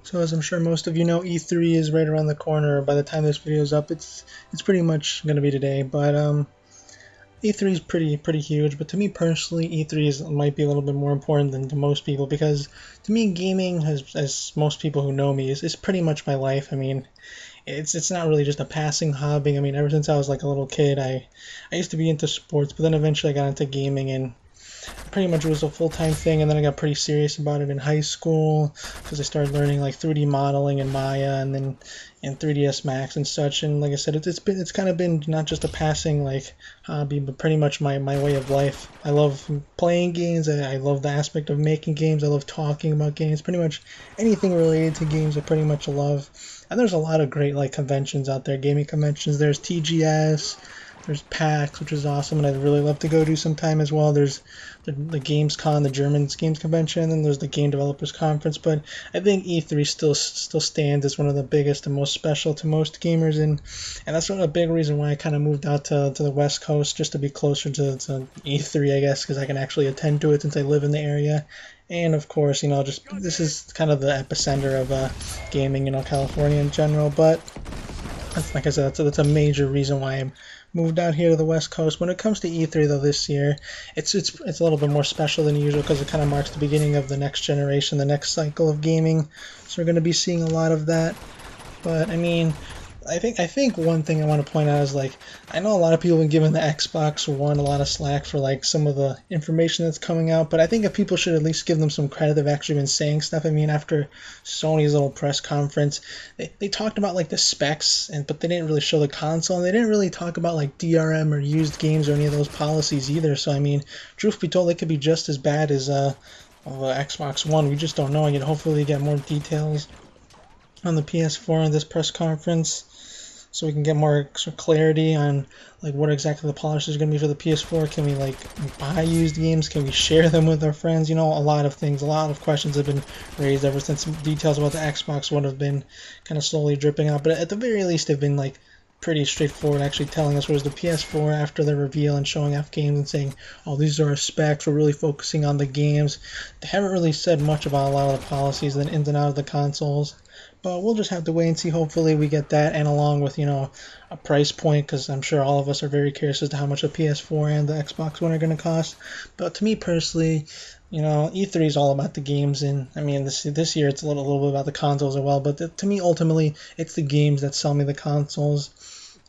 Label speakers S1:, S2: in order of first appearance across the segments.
S1: So as I'm sure most of you know, E3 is right around the corner. By the time this video is up, it's pretty much gonna be today. But E3 is pretty huge. But to me personally, E3 might be a little bit more important than to most people because to me, gaming, as most people who know me, is pretty much my life. I mean, it's not really just a passing hobby. I mean, ever since I was like a little kid, I used to be into sports, but then eventually I got into gaming and pretty much it was a full-time thing, and then I got pretty serious about it in high school because I started learning like 3D modeling in Maya and then in 3ds Max and such. And like I said, it's kind of been not just a passing like hobby, but pretty much my way of life. I love playing games. I love the aspect of making games. I love talking about games. Pretty much anything related to games I pretty much love. And there's a lot of great like conventions out there, gaming conventions. There's TGS, there's PAX, which is awesome, and I'd really love to go do sometime as well. There's the Gamescom, the German Games Convention, and then there's the Game Developers Conference. But I think E3 still stands as one of the biggest and most special to most gamers, and that's a big reason why I kind of moved out to the West Coast just to be closer to E3, I guess, because I can actually attend to it since I live in the area. And of course, just this is kind of the epicenter of gaming, California in general. But like I said, that's a major reason why I moved out here to the West Coast. When it comes to E3 though, this year, it's a little bit more special than usual because it kind of marks the beginning of the next generation, the next cycle of gaming. So we're going to be seeing a lot of that. But I mean, I think one thing I want to point out is like I know a lot of people have been giving the Xbox One a lot of slack for like some of the information that's coming out, but I think if people should at least give them some credit, they've actually been saying stuff. I mean, after Sony's little press conference, they talked about like the specs, but they didn't really show the console, and they didn't really talk about like DRM or used games or any of those policies either. So I mean, truth be told, they could be just as bad as of Xbox One. We just don't know. And hopefully get more details on the PS4 in this press conference so we can get more clarity on like what exactly the polish is going to be for the PS4. Can we like buy used games? Can we share them with our friends? A lot of things, a lot of questions have been raised ever since details about the Xbox One have been kind of slowly dripping out. But at the very least, they've been like pretty straightforward, actually telling us, whereas the PS4 after the reveal and showing off games and saying, oh, these are our specs, we're really focusing on the games. They haven't really said much about a lot of the policies and the ins and outs of the consoles. But we'll just have to wait and see. Hopefully we get that, and along with, a price point, because I'm sure all of us are very curious as to how much the PS4 and the Xbox One are going to cost. But to me personally, E3 is all about the games, and I mean, this year it's a little bit about the consoles as well, but to me, ultimately, it's the games that sell me the consoles.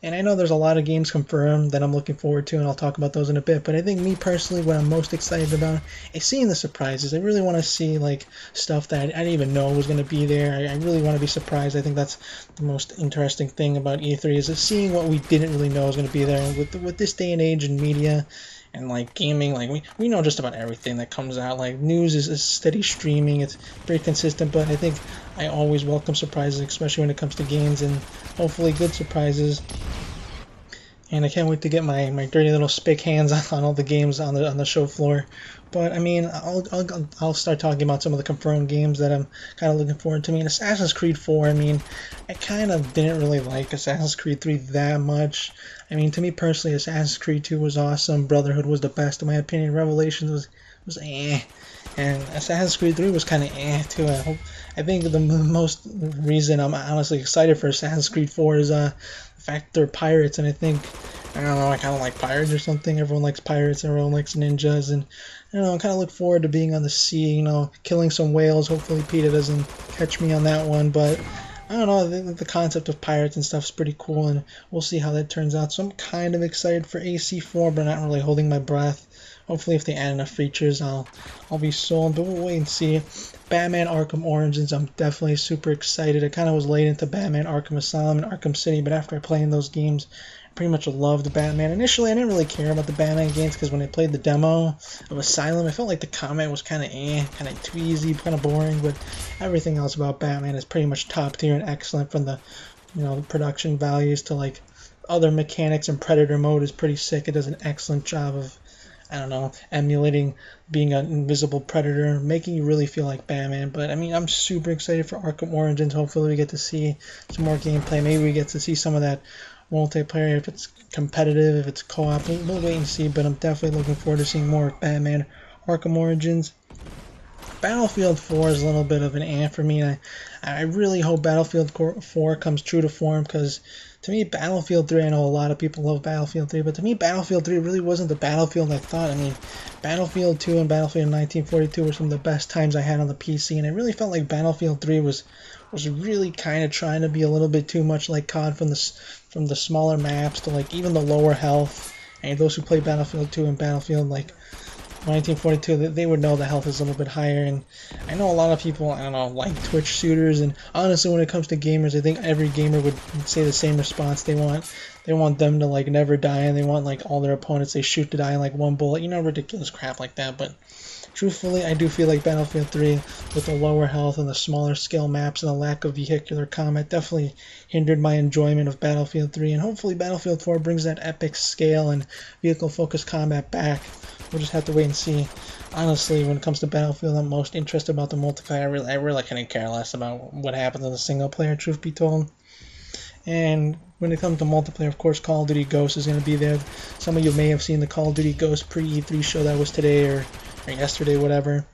S1: And I know there's a lot of games confirmed that I'm looking forward to, and I'll talk about those in a bit. But I think me personally, what I'm most excited about is seeing the surprises. I really want to see like stuff that I didn't even know was going to be there. I really want to be surprised. I think that's the most interesting thing about E3 is seeing what we didn't really know was going to be there. And with this day and age in media and like gaming, like we know just about everything that comes out. Like news is steady streaming, it's very consistent, but I think I always welcome surprises, especially when it comes to games, and hopefully good surprises. And I can't wait to get my dirty little spick hands on all the games on the show floor. But I mean, I'll start talking about some of the confirmed games that I'm kind of looking forward to. I mean, Assassin's Creed 4. I mean, I kind of didn't really like Assassin's Creed 3 that much. I mean, to me personally, Assassin's Creed 2 was awesome. Brotherhood was the best in my opinion. Revelations was eh. And Assassin's Creed 3 was kind of eh too. I think the most reason I'm honestly excited for Assassin's Creed 4 is the fact they're pirates, and I don't know, I kind of like pirates or something. Everyone likes pirates, everyone likes ninjas, and I don't know, I kind of look forward to being on the sea, killing some whales. Hopefully PETA doesn't catch me on that one, but I don't know, the concept of pirates and stuff is pretty cool, and we'll see how that turns out. So I'm kind of excited for AC4, but not really holding my breath. Hopefully, if they add enough features, I'll be sold. But we'll wait and see. Batman Arkham Origins, I'm definitely super excited. I kind of was late into Batman Arkham Asylum and Arkham City, but after I played those games, I pretty much loved Batman. Initially, I didn't really care about the Batman games because when I played the demo of Asylum, I felt like the combat was kind of too easy, kind of boring. But everything else about Batman is pretty much top tier and excellent, from the production values to like other mechanics, and Predator mode is pretty sick. It does an excellent job of, I don't know, emulating being an invisible predator, making you really feel like Batman. But I mean, I'm super excited for Arkham Origins. Hopefully we get to see some more gameplay. Maybe we get to see some of that multiplayer, if it's competitive, if it's co-op. We'll wait and see, but I'm definitely looking forward to seeing more of Batman Arkham Origins. Battlefield 4 is a little bit of an for me. I really hope Battlefield 4 comes true to form, because to me, Battlefield 3, I know a lot of people love Battlefield 3, but to me, Battlefield 3 really wasn't the Battlefield I thought. I mean, Battlefield 2 and Battlefield 1942 were some of the best times I had on the PC, and I really felt like Battlefield 3 was really kind of trying to be a little bit too much like COD, from the smaller maps to like even the lower health. And those who play Battlefield 2 and Battlefield like 1942, they would know the health is a little bit higher. And I know a lot of people, I don't know, like Twitch shooters, and honestly, when it comes to gamers, I think every gamer would say the same response. They want them to like never die, and they want like all their opponents they shoot to die in like one bullet, ridiculous crap like that. But truthfully, I do feel like Battlefield 3, with the lower health and the smaller scale maps and the lack of vehicular combat, definitely hindered my enjoyment of Battlefield 3. And hopefully Battlefield 4 brings that epic scale and vehicle-focused combat back. We'll just have to wait and see. Honestly, when it comes to Battlefield, I'm most interested about the multiplayer. I really couldn't care less about what happens in the single player, truth be told. And when it comes to multiplayer, of course, Call of Duty Ghost is going to be there. Some of you may have seen the Call of Duty Ghost Pre-E3 show that was today or yesterday, whatever.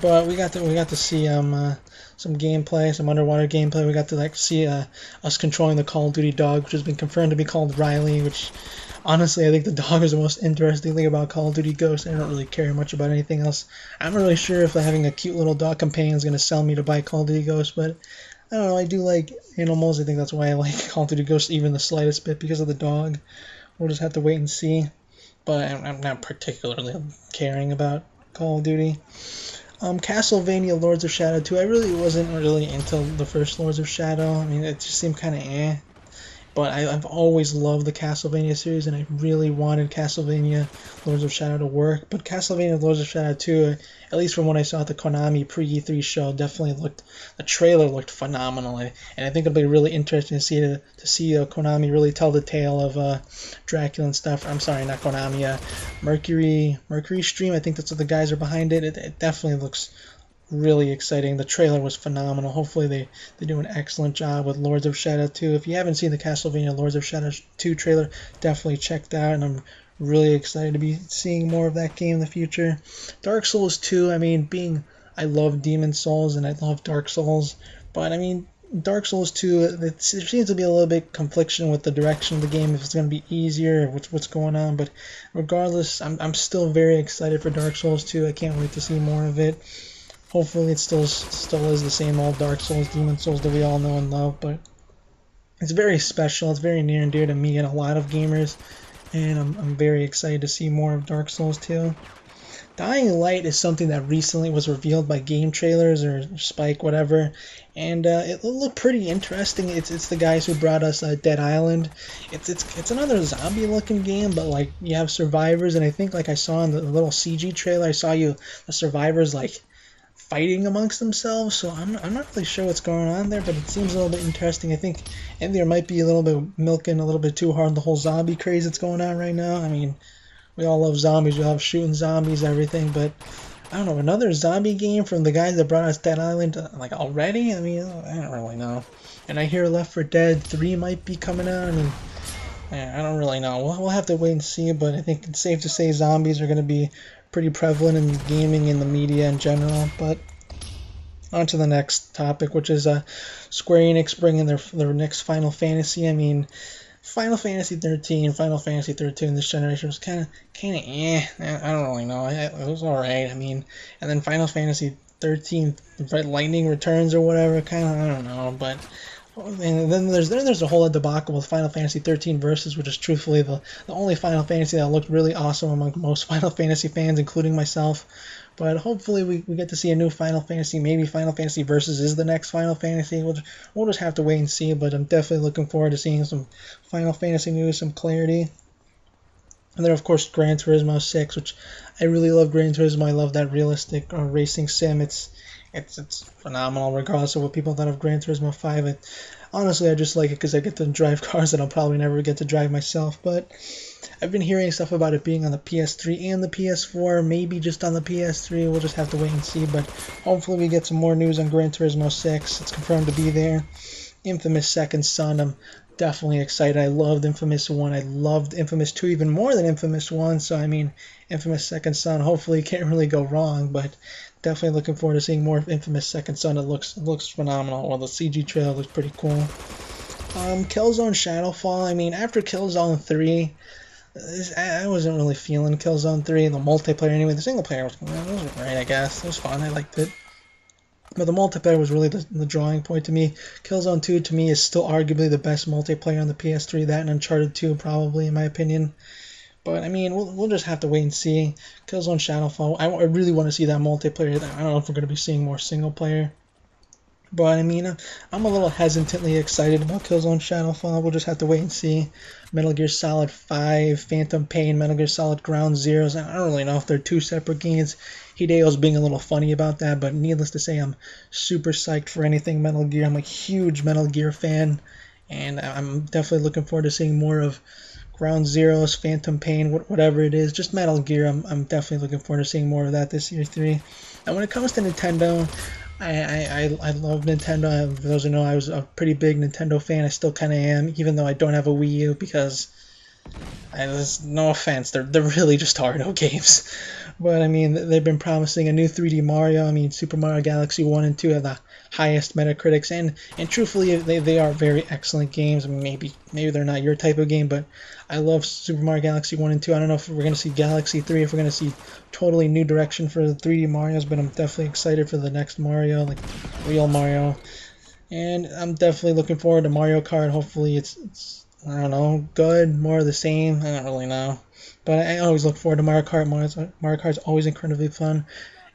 S1: But we got to see some gameplay, some underwater gameplay. We got to see us controlling the Call of Duty dog, which has been confirmed to be called Riley, which honestly, I think the dog is the most interesting thing about Call of Duty Ghost. I don't really care much about anything else. I'm not really sure if having a cute little dog companion is going to sell me to buy Call of Duty Ghost, but I don't know, I do like animals. I think that's why I like Call of Duty Ghost even the slightest bit, because of the dog. We'll just have to wait and see. But I'm not particularly caring about Call of Duty. Castlevania Lords of Shadow 2, I really wasn't really into the first Lords of Shadow. I mean, it just seemed kind of eh. But I've always loved the Castlevania series, and I really wanted Castlevania Lords of Shadow to work. But Castlevania Lords of Shadow 2, at least from what I saw at the Konami Pre-E3 show, the trailer looked phenomenal. And I think it'll be really interesting to see Konami really tell the tale of Dracula and stuff. I'm sorry, not Konami, Mercury Stream, I think that's what the guys are behind it. It definitely looks really exciting. The trailer was phenomenal. Hopefully they do an excellent job with Lords of Shadow 2. If you haven't seen the Castlevania Lords of Shadow 2 trailer, definitely check that out, and I'm really excited to be seeing more of that game in the future. Dark Souls 2, I love Demon Souls and I love Dark Souls, but Dark Souls 2, there seems to be a little bit confliction with the direction of the game, if it's going to be easier, or what's going on, but regardless, I'm still very excited for Dark Souls 2. I can't wait to see more of it. Hopefully it still is the same old Dark Souls, Demon Souls that we all know and love, but it's very special. It's very near and dear to me and a lot of gamers, and I'm very excited to see more of Dark Souls 2. Dying Light is something that recently was revealed by game trailers or Spike, whatever, and it looked pretty interesting. It's the guys who brought us Dead Island. It's another zombie-looking game, but like you have survivors, and I think like I saw in the little CG trailer, I saw the survivors like fighting amongst themselves, so I'm not really sure what's going on there, but it seems a little bit interesting. I think there might be a little bit milking a little bit too hard the whole zombie craze that's going on right now. I mean, we all love zombies, we love shooting zombies, everything, but I don't know, another zombie game from the guys that brought us Dead Island, like already? I don't really know. And I hear Left 4 Dead 3 might be coming out. I don't really know. We'll have to wait and see, but I think it's safe to say zombies are going to be pretty prevalent in gaming and the media in general. But on to the next topic, which is Square Enix bringing their next Final Fantasy. Final Fantasy 13, Final Fantasy 13 this generation was kind of eh. I don't really know. It was alright. And then Final Fantasy 13 Lightning Returns or whatever, I don't know. But and then there's a whole debacle with Final Fantasy 13 Versus, which is truthfully the only Final Fantasy that looked really awesome among most Final Fantasy fans, including myself. But hopefully we get to see a new Final Fantasy. Maybe Final Fantasy Versus is the next Final Fantasy. We'll just have to wait and see, but I'm definitely looking forward to seeing some Final Fantasy news, some clarity. And then, of course, Gran Turismo 6, which I really love Gran Turismo. I love that realistic racing sim. It's phenomenal, regardless of what people thought of Gran Turismo 5. Honestly, I just like it because I get to drive cars that I'll probably never get to drive myself. But I've been hearing stuff about it being on the PS3 and the PS4, maybe just on the PS3. We'll just have to wait and see. But hopefully we get some more news on Gran Turismo 6. It's confirmed to be there. Infamous Second Son, I'm definitely excited. I loved Infamous 1. I loved Infamous 2 even more than Infamous 1. So, Infamous Second Son, hopefully it can't really go wrong. But definitely looking forward to seeing more of Infamous Second Son. It looks phenomenal. Well, the CG trailer looks pretty cool. Killzone Shadowfall. I mean, after Killzone 3, I wasn't really feeling Killzone 3. The multiplayer, anyway. The single player was right, I guess. It was fun. I liked it. But the multiplayer was really the drawing point to me. Killzone 2, to me, is still arguably the best multiplayer on the PS3. That and Uncharted 2, probably, in my opinion. But, I mean, we'll just have to wait and see. Killzone Shadowfall, I really want to see that multiplayer. I don't know if we're going to be seeing more single player. But, I mean, I'm a little hesitantly excited about Killzone Shadowfall. We'll just have to wait and see. Metal Gear Solid 5, Phantom Pain, Metal Gear Solid Ground Zeroes. I don't really know if they're two separate games. Hideo's being a little funny about that, but needless to say, I'm super psyched for anything Metal Gear. I'm a huge Metal Gear fan, and I'm definitely looking forward to seeing more of Ground Zeroes, Phantom Pain, whatever it is. Just Metal Gear, I'm definitely looking forward to seeing more of that this year 3. And when it comes to Nintendo, I love Nintendo. For those who know, I was a pretty big Nintendo fan. I still kind of am, even though I don't have a Wii U, because no offense, they're really just hard games. But I mean, they've been promising a new 3D Mario. I mean, Super Mario Galaxy 1 and 2 have the highest Metacritics, and truthfully, they are very excellent games. I mean, maybe they're not your type of game, but I love Super Mario Galaxy 1 and 2. I don't know if we're going to see Galaxy 3, if we're going to see totally new direction for the 3D Marios, but I'm definitely excited for the next Mario, like real Mario. And I'm definitely looking forward to Mario Kart. Hopefully it's I don't know, good, more of the same. I don't really know. But I always look forward to Mario Kart. Mario Kart's always incredibly fun.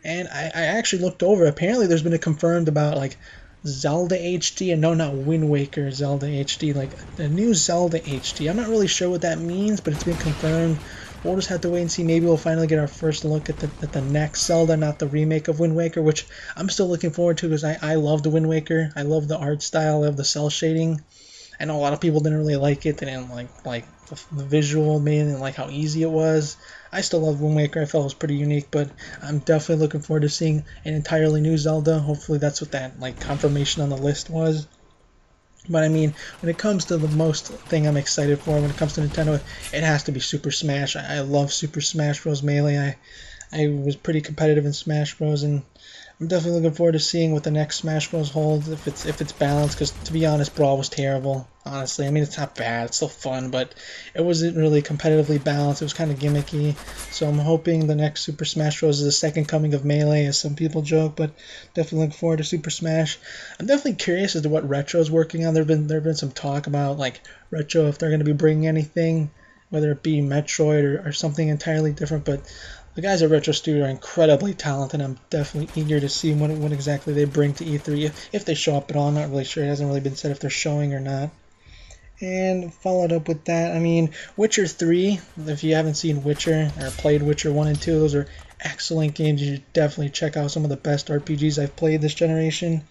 S1: And I actually looked over. Apparently there's been a confirmed about like Zelda HD, and no, not Wind Waker Zelda HD, like the new Zelda HD. I'm not really sure what that means, but it's been confirmed. We'll just have to wait and see. Maybe we'll finally get our first look at the next Zelda, not the remake of Wind Waker, which I'm still looking forward to because I love the Wind Waker. I love the art style, I love the cell shading. I know a lot of people didn't really like it. They didn't like the visual, maybe they didn't like how easy it was. I still love Wind Waker. I felt it was pretty unique, but I'm definitely looking forward to seeing an entirely new Zelda. Hopefully that's what that like confirmation on the list was. But I mean, when it comes to the most thing I'm excited for, when it comes to Nintendo, it has to be Super Smash. I love Super Smash Bros. Melee. I was pretty competitive in Smash Bros. And I'm definitely looking forward to seeing what the next Smash Bros. Holds, if it's balanced, because to be honest, Brawl was terrible, honestly. I mean, it's not bad, it's still fun, but it wasn't really competitively balanced. It was kind of gimmicky, so I'm hoping the next Super Smash Bros. Is the second coming of Melee, as some people joke, but definitely looking forward to Super Smash. I'm definitely curious as to what Retro's working on. There have been some talk about, like, Retro, if they're going to be bringing anything, whether it be Metroid or something entirely different, but the guys at Retro Studio are incredibly talented. I'm definitely eager to see what exactly they bring to E3, if they show up at all. I'm not really sure. It hasn't really been said if they're showing or not. And followed up with that, I mean, Witcher 3, if you haven't seen Witcher or played Witcher 1 and 2, those are excellent games. You should definitely check out some of the best RPGs I've played this generation.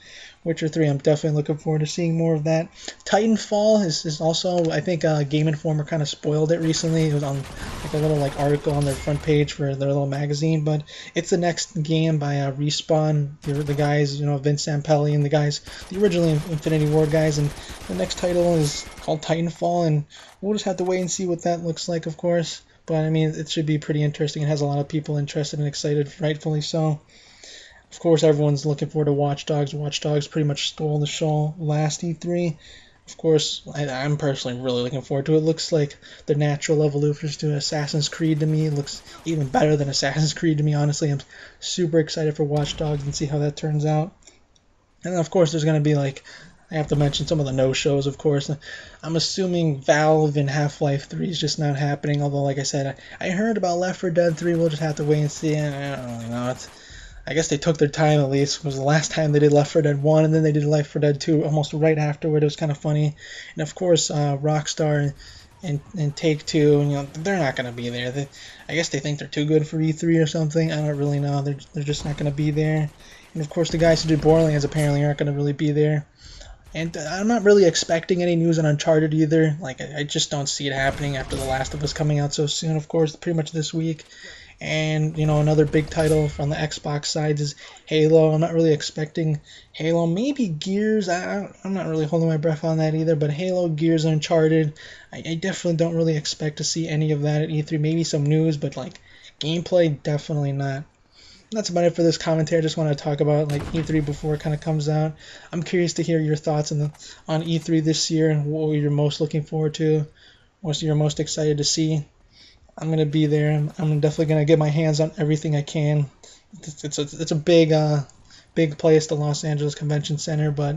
S1: Witcher 3, I'm definitely looking forward to seeing more of that. Titanfall is also, I think Game Informer kind of spoiled it recently. It was on like a little like article on their front page for their little magazine, but it's the next game by Respawn, the guys, Vince Zampelli and the guys, the original Infinity Ward guys, and the next title is called Titanfall, and we'll just have to wait and see what that looks like, of course. But I mean, it should be pretty interesting. It has a lot of people interested and excited, rightfully so. Of course, everyone's looking forward to Watch Dogs. Watch Dogs pretty much stole the show last E3. Of course, I'm personally really looking forward to it. It looks like the natural evolution to Assassin's Creed to me. It looks even better than Assassin's Creed to me, honestly. I'm super excited for Watch Dogs and see how that turns out. And then, of course, there's going to be, like, I have to mention some of the no-shows, of course. I'm assuming Valve and Half-Life 3 is just not happening, although, like I said, I heard about Left 4 Dead 3. We'll just have to wait and see. I don't really know. I guess they took their time, at least. It was the last time they did Left 4 Dead 1, and then they did Left 4 Dead 2 almost right afterward. It was kind of funny. And, of course, Rockstar and Take-Two, they're not going to be there. I guess they think they're too good for E3 or something. I don't really know. They're just not going to be there. And, of course, the guys who did Borderlands apparently aren't going to really be there. And I'm not really expecting any news on Uncharted either. Like, I just don't see it happening after The Last of Us coming out so soon, of course, pretty much this week. And, another big title from the Xbox side is Halo. I'm not really expecting Halo. Maybe Gears. I'm not really holding my breath on that either. But Halo, Gears, and Uncharted, I definitely don't really expect to see any of that at E3. Maybe some news, but, like, gameplay, definitely not. that's about it for this commentary. I just want to talk about like E3 before it kind of comes out. I'm curious to hear your thoughts on E3 this year and what you're most looking forward to, what you're most excited to see. I'm gonna be there. I'm definitely gonna get my hands on everything I can. It's a big place, the Los Angeles Convention Center, but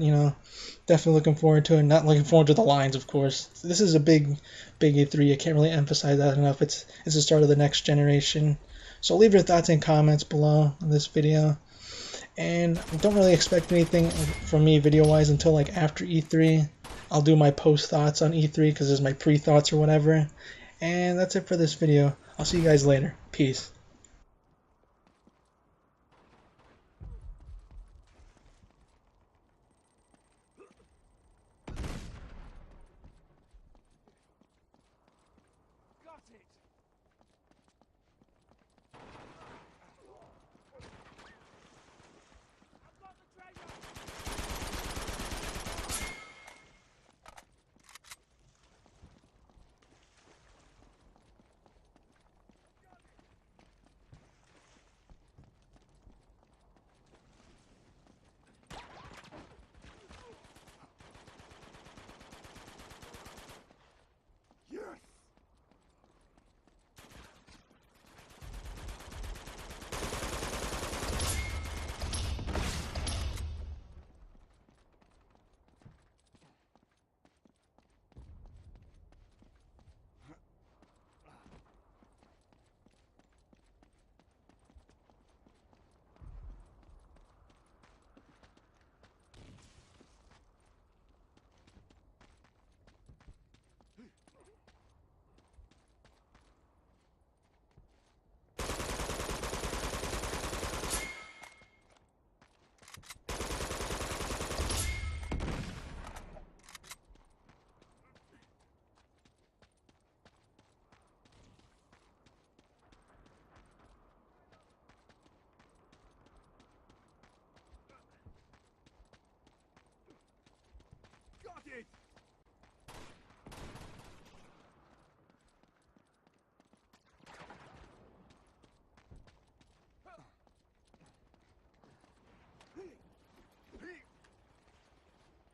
S1: definitely looking forward to it. Not looking forward to the lines, of course. This is a big E3. I can't really emphasize that enough. It's the start of the next generation. So leave your thoughts and comments below on this video. And don't really expect anything from me video-wise until like after E3. I'll do my post thoughts on E3 because it's my pre-thoughts or whatever. And that's it for this video. I'll see you guys later. Peace.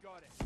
S2: Got it.